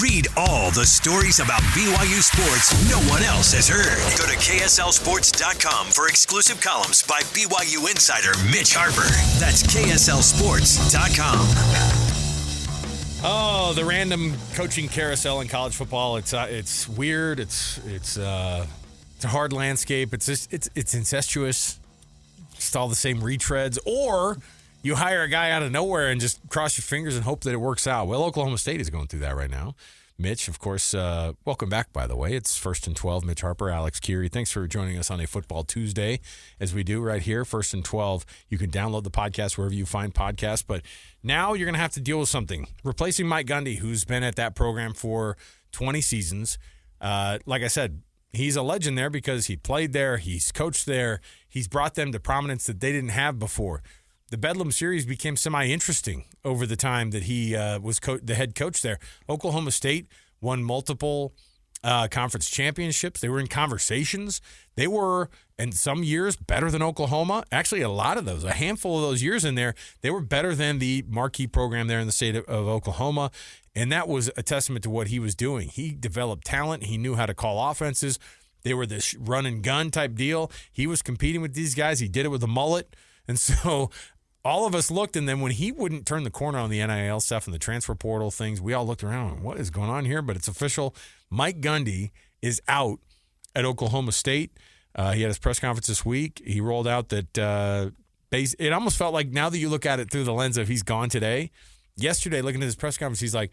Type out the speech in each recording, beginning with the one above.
Read all the stories about BYU sports no one else has heard. Go to KSLSports.com for exclusive columns by BYU insider Mitch Harper. That's KSLSports.com. Oh, the random coaching carousel in college football. It's weird. It's a hard landscape. It's incestuous. Just all the same retreads. Or you hire a guy out of nowhere and just cross your fingers and hope that it works out. Well, Oklahoma State is going through that right now. Mitch, of course, welcome back, by the way. It's First and 12. Mitch Harper, Alex Kirry. Thanks for joining us on a Football Tuesday, as we do right here, First and 12. You can download the podcast wherever you find podcasts. But now you're going to have to deal with something. Replacing Mike Gundy, who's been at that program for 20 seasons. Like I said, he's a legend there because he played there. He's coached there. He's brought them to prominence that they didn't have before. The Bedlam series became semi-interesting over the time that he was the head coach there. Oklahoma State won multiple conference championships. They were in conversations. They were, in some years, better than Oklahoma. Actually, a handful of those years in there, they were better than the marquee program there in the state of Oklahoma. And that was a testament to what he was doing. He developed talent. He knew how to call offenses. They were this run and gun type deal. He was competing with these guys. He did it with a mullet. And so all of us looked, and then when he wouldn't turn the corner on the NIL stuff and the transfer portal things, we all looked around and what is going on here? But it's official. Mike Gundy is out at Oklahoma State. He had his press conference this week. He rolled out that it almost felt like, now that you look at it through the lens of he's gone today, yesterday looking at his press conference, he's like,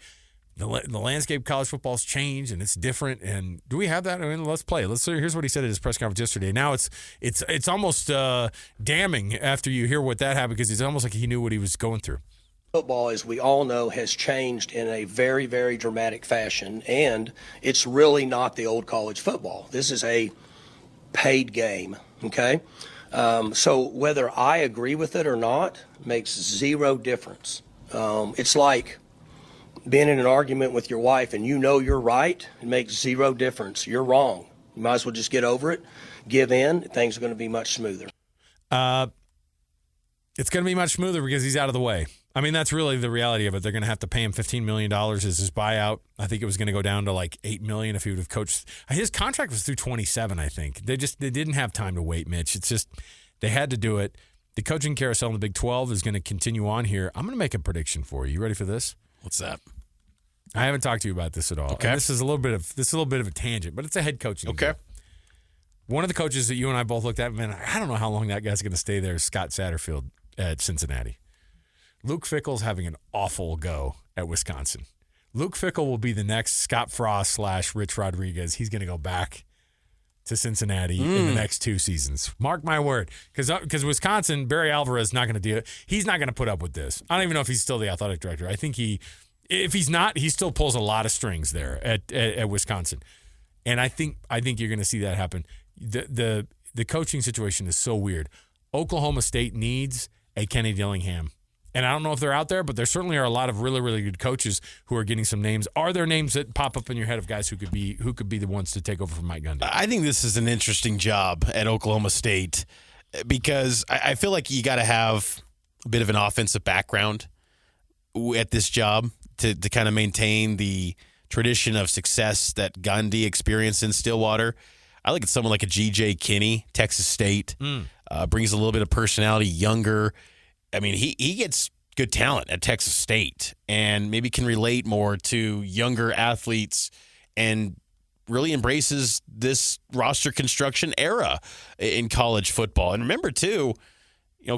the landscape of college football has changed and it's different. And do we have that? I mean, let's play. Here's what he said at his press conference yesterday. Now it's almost damning after you hear what that happened, because it's almost like he knew what he was going through. Football, as we all know, has changed in a very, very dramatic fashion, and it's really not the old college football. This is a paid game, okay? So whether I agree with it or not makes zero difference. It's like being in an argument with your wife and you know you're right. It makes zero difference. You're wrong. You might as well just get over it, give in. Things are going to be much smoother. It's going to be much smoother because he's out of the way. I mean, that's really the reality of it. They're going to have to pay him $15 million as his buyout. I think it was going to go down to like $8 million if he would have coached. His contract was through 27, I think. They didn't have time to wait, Mitch. It's just they had to do it. The coaching carousel in the Big 12 is going to continue on here. I'm going to make a prediction for you. You ready for this? What's that? I haven't talked to you about this at all. Okay. And this is a little bit of a tangent, but it's a head coaching. Okay. Deal. One of the coaches that you and I both looked at, man, I don't know how long that guy's going to stay there, is Scott Satterfield at Cincinnati. Luke Fickell's having an awful go at Wisconsin. Luke Fickell will be the next Scott Frost / Rich Rodriguez. He's going to go back to Cincinnati in the next 2 seasons. Mark my word. Because Wisconsin, Barry Alvarez is not going to do it. He's not going to put up with this. I don't even know if he's still the athletic director. I think if he's not, he still pulls a lot of strings there at Wisconsin. And I think you're going to see that happen. The coaching situation is so weird. Oklahoma State needs a Kenny Dillingham. And I don't know if they're out there, but there certainly are a lot of really, really good coaches who are getting some names. Are there names that pop up in your head of guys who could be the ones to take over from Mike Gundy? I think this is an interesting job at Oklahoma State because I feel like you got to have a bit of an offensive background at this job to kind of maintain the tradition of success that Gundy experienced in Stillwater. I look at someone like a G.J. Kinne, Texas State, brings a little bit of personality, younger. I mean, he gets good talent at Texas State and maybe can relate more to younger athletes and really embraces this roster construction era in college football. And remember, too,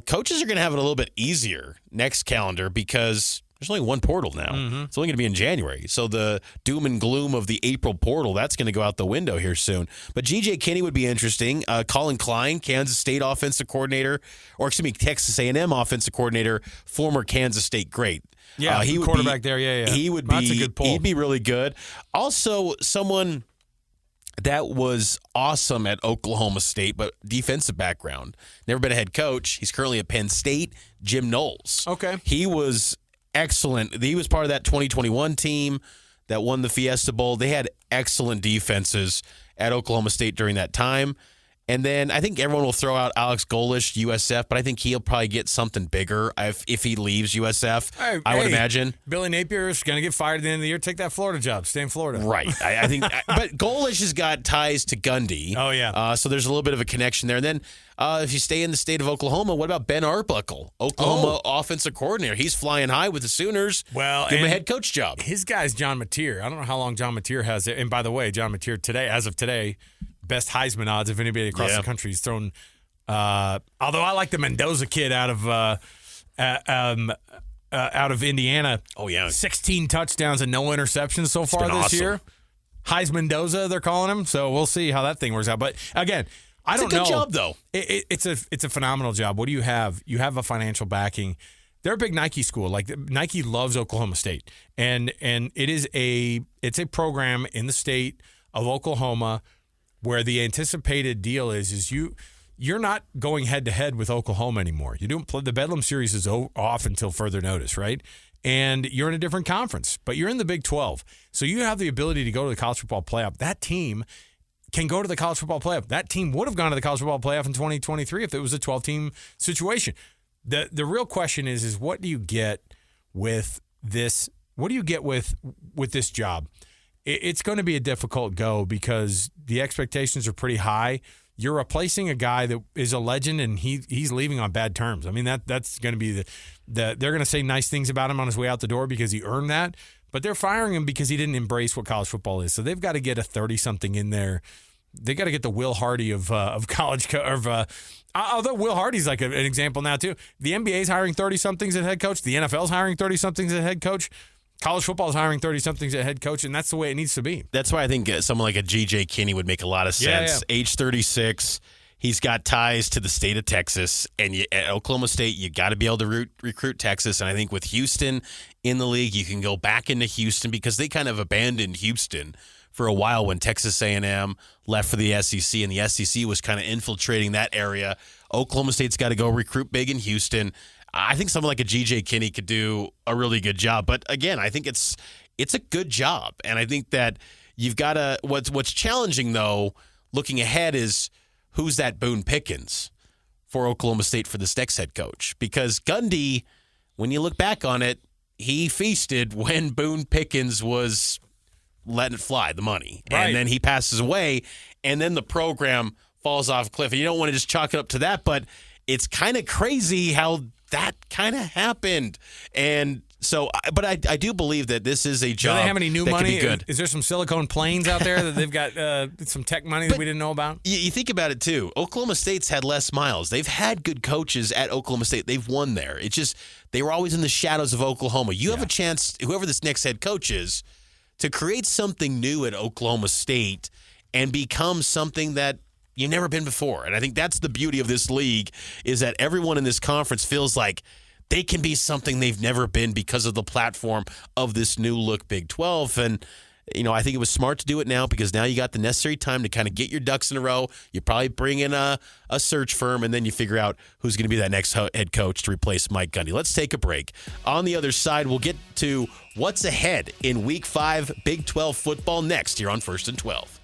coaches are going to have it a little bit easier next calendar because there's only one portal now. Mm-hmm. It's only going to be in January. So the doom and gloom of the April portal, that's going to go out the window here soon. But G.J. Kinne would be interesting. Collin Klein, Kansas State offensive coordinator, Texas A&M offensive coordinator, former Kansas State great. Yeah, he would quarterback there. Yeah. He would be. That's a good pull. He'd be really good. Also, someone that was awesome at Oklahoma State, but defensive background. Never been a head coach. He's currently at Penn State. Jim Knowles. Okay. He was excellent. He was part of that 2021 team that won the Fiesta Bowl. They had excellent defenses at Oklahoma State during that time. And then I think everyone will throw out Alex Goelesh, USF, but I think he'll probably get something bigger if he leaves USF, I would imagine. Billy Napier is going to get fired at the end of the year. Take that Florida job. Stay in Florida. Right. I think but Goelesh has got ties to Gundy. Oh, yeah. So there's a little bit of a connection there. And then if you stay in the state of Oklahoma, what about Ben Arbuckle, Oklahoma offensive coordinator? He's flying high with the Sooners. Well, give him a head coach job. His guy's John Mateer. I don't know how long John Mateer has it. And by the way, John Mateer today, as of today, best Heisman odds of anybody across the country. He's thrown, although I like the Mendoza kid out of Indiana. Oh, yeah. 16 touchdowns and no interceptions so far this year. Heisman Mendoza, they're calling him. So we'll see how that thing works out. But again, I don't know. It's a good job, though. It's a phenomenal job. What do you have? You have a financial backing. They're a big Nike school. Like Nike loves Oklahoma State, and it's a program in the state of Oklahoma where the anticipated deal is you're not going head to head with Oklahoma anymore. You don't play, the Bedlam series is off until further notice, right? And you're in a different conference, but you're in the Big 12, so you have the ability to go to the college football playoff. That team can go to the college football playoff. That team would have gone to the college football playoff in 2023 if it was a 12-team situation. The real question is what do you get with this? What do you get with this job? It's going to be a difficult go because the expectations are pretty high. You're replacing a guy that is a legend, and he's leaving on bad terms. I mean, that's going to be they're going to say nice things about him on his way out the door because he earned that, but they're firing him because he didn't embrace what college football is. So they've got to get a 30-something in there. They got to get the Will Hardy of college although Will Hardy's like an example now too. The NBA's hiring 30-somethings at head coach. The NFL's hiring 30-somethings at head coach. College football is hiring 30-somethings at head coach, and that's the way it needs to be. That's why I think someone like a G.J. Kinne would make a lot of sense. Yeah. Age 36, he's got ties to the state of Texas, and at Oklahoma State, you got to be able to recruit Texas. And I think with Houston in the league, you can go back into Houston because they kind of abandoned Houston for a while when Texas A&M left for the SEC, and the SEC was kind of infiltrating that area. Oklahoma State's got to go recruit big in Houston. I think someone like a G.J. Kinne could do a really good job. But again, I think it's a good job. And I think that you've got to – what's challenging, though, looking ahead is who's that Boone Pickens for Oklahoma State for this next head coach? Because Gundy, when you look back on it, he feasted when Boone Pickens was letting it fly, the money. Right. And then he passes away, and then the program falls off a cliff. And you don't want to just chalk it up to that, but it's kind of crazy how – that kind of happened. And so, but I do believe that this is a job. Do they have any new that money? Could be good. Is there some silicone planes out there that they've got some tech money that we didn't know about? You think about it too. Oklahoma State's had Les Miles. They've had good coaches at Oklahoma State. They've won there. It's just they were always in the shadows of Oklahoma. You have a chance, whoever this next head coach is, to create something new at Oklahoma State and become something that you've never been before. And I think that's the beauty of this league is that everyone in this conference feels like they can be something they've never been because of the platform of this new look Big 12. And, I think it was smart to do it now because now you got the necessary time to kind of get your ducks in a row. You probably bring in a search firm, and then you figure out who's going to be that next head coach to replace Mike Gundy. Let's take a break. On the other side, we'll get to what's ahead in Week 5 Big 12 football next here on First and 12.